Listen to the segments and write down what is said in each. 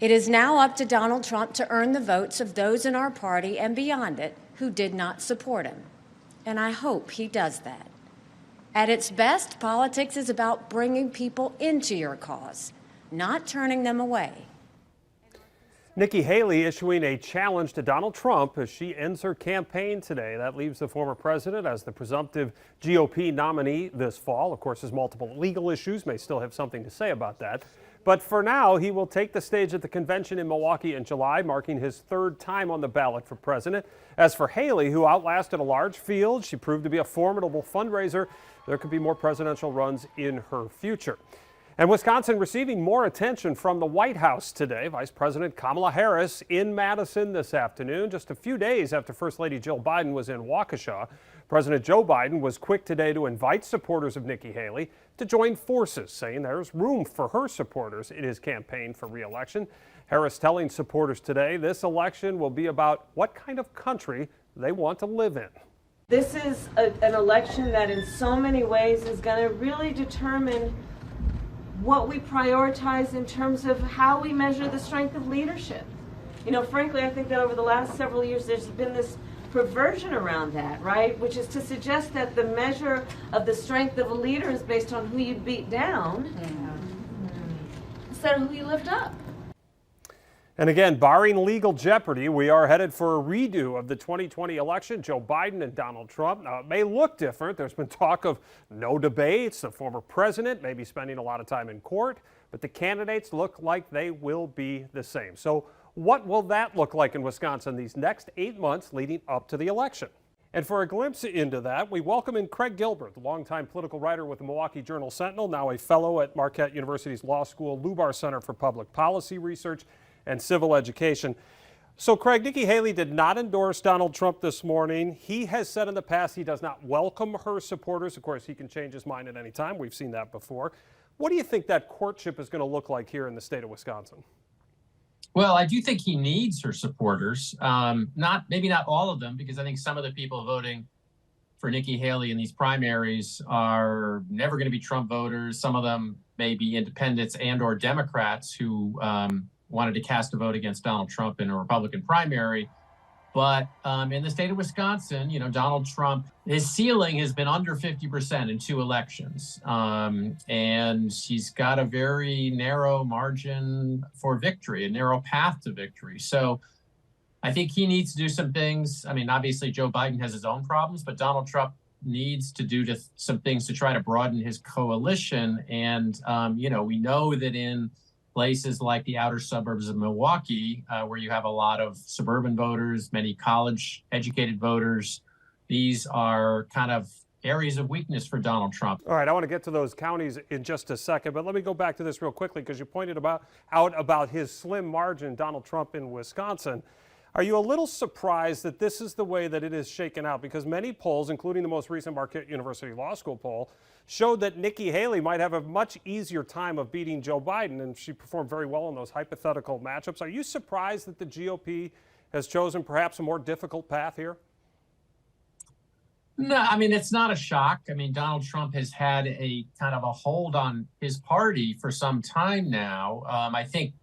It is now up to Donald Trump to earn the votes of those in our party and beyond it who did not support him. And I hope he does that. At its best, politics is about bringing people into your cause, not turning them away. Nikki Haley issuing a challenge to Donald Trump as she ends her campaign today. That leaves the former president as the presumptive GOP nominee this fall. Of course, his multiple legal issues may still have something to say about that. But for now, he will take the stage at the convention in Milwaukee in July, marking his third time on the ballot for president. As for Haley, who outlasted a large field, she proved to be a formidable fundraiser. There could be more presidential runs in her future. And Wisconsin receiving more attention from the White House today. Vice President Kamala Harris in Madison this afternoon, just a few days after First Lady Jill Biden was in Waukesha. President Joe Biden was quick today to invite supporters of Nikki Haley to join forces, saying there's room for her supporters in his campaign for re-election. Harris telling supporters today this election will be about what kind of country they want to live in. This is an election that in so many ways is going to really determine what we prioritize in terms of how we measure the strength of leadership. You know, frankly, I think that over the last several years there's been this perversion around that, right? Which is to suggest that the measure of the strength of a leader is based on who you beat down instead of who you lift up. And again, barring legal jeopardy, we are headed for a redo of the 2020 election, Joe Biden and Donald Trump. Now, it may look different. There's been talk of no debates. The former president may be spending a lot of time in court, but the candidates look like they will be the same. So what will that look like in Wisconsin these next 8 months leading up to the election? And for a glimpse into that, we welcome in Craig Gilbert, the longtime political writer with the Milwaukee Journal-Sentinel, now a fellow at Marquette University's Law School Lubar Center for Public Policy Research and Civil Education. So, Craig, Nikki Haley did not endorse Donald Trump this morning. He has said in the past he does not welcome her supporters. Of course, he can change his mind at any time. We've seen that before. What do you think that courtship is going to look like here in the state of Wisconsin? Well, I do think he needs her supporters. Maybe not all of them, because I think some of the people voting for Nikki Haley in these primaries are never going to be Trump voters. Some of them may be independents and or Democrats who wanted to cast a vote against Donald Trump in a Republican primary. But in the state of Wisconsin, you know, Donald Trump, his ceiling has been under 50% in 2 elections. And he's got a very narrow margin for victory, a narrow path to victory. So I think he needs to do some things. I mean, obviously, Joe Biden has his own problems, but Donald Trump needs to do some things to try to broaden his coalition. And, you know, we know that in places like the outer suburbs of Milwaukee, where you have a lot of suburban voters, many college-educated voters, these are kind of areas of weakness for Donald Trump. All right, I want to get to those counties in just a second, but let me go back to this real quickly because you pointed out about his slim margin, Donald Trump in Wisconsin. Are you a little surprised that this is the way that it is shaken out? Because many polls, including the most recent Marquette University Law School poll, showed that Nikki Haley might have a much easier time of beating Joe Biden, and she performed very well in those hypothetical matchups. Are you surprised that the GOP has chosen perhaps a more difficult path here? No, I mean, it's not a shock. I mean, Donald Trump has had a kind of a hold on his party for some time now. I think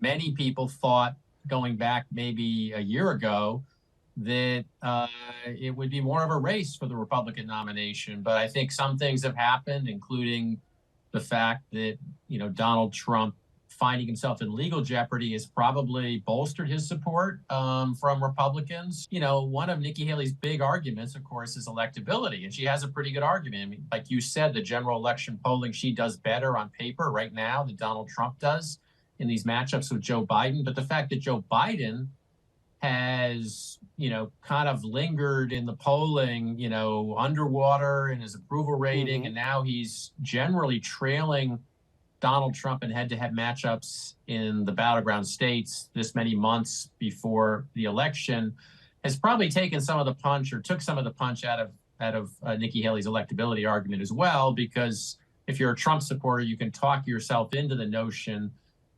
many people thought going back maybe a year ago that it would be more of a race for the Republican nomination. But I think some things have happened, including the fact that, you know, Donald Trump finding himself in legal jeopardy has probably bolstered his support from Republicans. You know, one of Nikki Haley's big arguments, of course, is electability. And she has a pretty good argument. I mean, like you said, the general election polling, she does better on paper right now than Donald Trump does in these matchups with Joe Biden. But the fact that Joe Biden has, you know, kind of lingered in the polling, you know, underwater in his approval rating, and now he's generally trailing Donald Trump in head-to-head matchups in the battleground states this many months before the election, has probably taken some of the punch, or took some of the punch out of Nikki Haley's electability argument as well. Because if you're a Trump supporter, you can talk yourself into the notion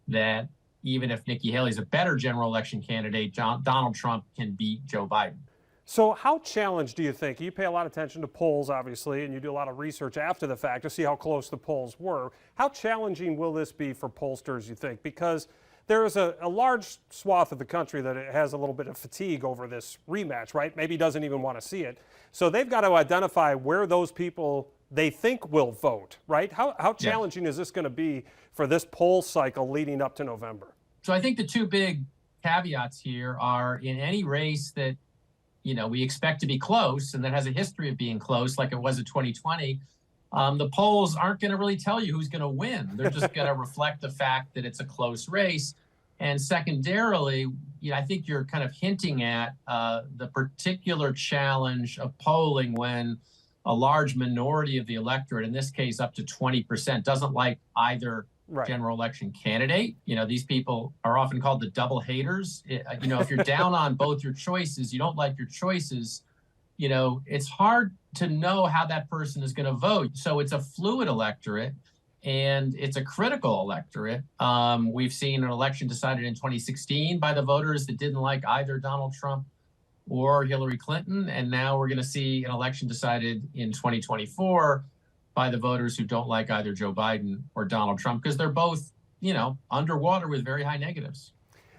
that even if Nikki Haley's a better general election candidate, Donald Trump can beat Joe Biden. So how challenged do you think? You pay a lot of attention to polls, obviously, and you do a lot of research after the fact to see how close the polls were. How challenging will this be for pollsters, you think? Because there is a large swath of the country that has a little bit of fatigue over this rematch, right? Maybe doesn't even want to see it. So they've got to identify where those people they think will vote, right? How challenging is this going to be for this poll cycle leading up to November? So I think the two big caveats here are in any race that, we expect to be close and that has a history of being close, like it was in 2020, the polls aren't going to really tell you who's going to win. They're just going to reflect the fact that it's a close race. And secondarily, I think you're kind of hinting at the particular challenge of polling when a large minority of the electorate, in this case up to 20%, doesn't like either general election candidate. These people are often called the double haters. If you're down on both your choices, you don't like your choices, it's hard to know how that person is going to vote. So it's a fluid electorate and it's a critical electorate. We've seen an election decided in 2016 by the voters that didn't like either Donald Trump or Hillary Clinton. And now we're going to see an election decided in 2024 by the voters who don't like either Joe Biden or Donald Trump, because they're both, underwater with very high negatives.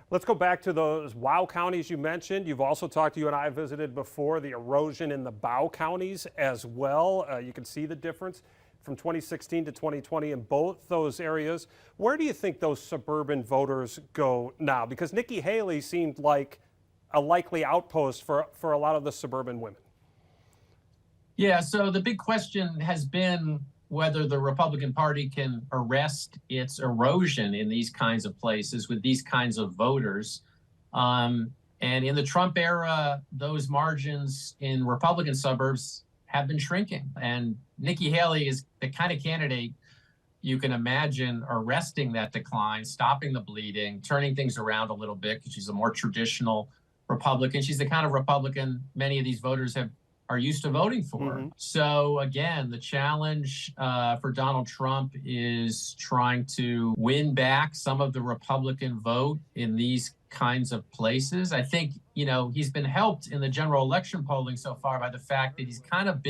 Let's go back to those WOW counties you mentioned. You've also talked, you and I visited before, the erosion in the BOW counties as well. You can see the difference from 2016 to 2020 in both those areas. Where do you think those suburban voters go now? Because Nikki Haley seemed like a likely outpost for a lot of the suburban women. Yeah, so the big question has been whether the Republican Party can arrest its erosion in these kinds of places with these kinds of voters. And in the Trump era, those margins in Republican suburbs have been shrinking. And Nikki Haley is the kind of candidate you can imagine arresting that decline, stopping the bleeding, turning things around a little bit, because she's a more traditional Republican. She's the kind of Republican many of these voters are used to voting for. Mm-hmm. So again, the challenge for Donald Trump is trying to win back some of the Republican vote in these kinds of places. I think, he's been helped in the general election polling so far by the fact that he's kind of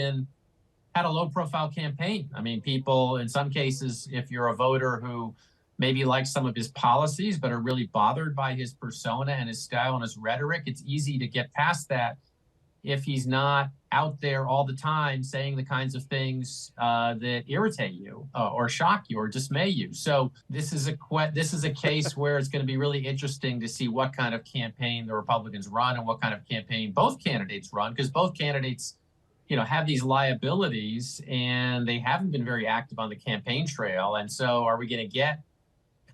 had a low profile campaign. I mean, people, in some cases, if you're a voter who maybe likes some of his policies, but are really bothered by his persona and his style and his rhetoric, it's easy to get past that if he's not out there all the time saying the kinds of things that irritate you or shock you or dismay you. So this is a case where it's going to be really interesting to see what kind of campaign the Republicans run and what kind of campaign both candidates run, because both candidates, have these liabilities and they haven't been very active on the campaign trail. And so are we going to get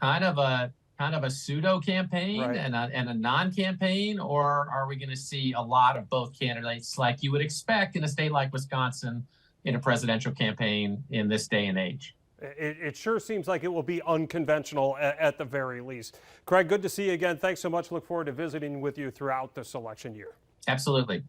kind of a pseudo campaign and a non-campaign, or are we going to see a lot of both candidates like you would expect in a state like Wisconsin in a presidential campaign in this day and age? It sure seems like it will be unconventional at the very least. Craig, good to see you again. Thanks so much. Look forward to visiting with you throughout this election year. Absolutely.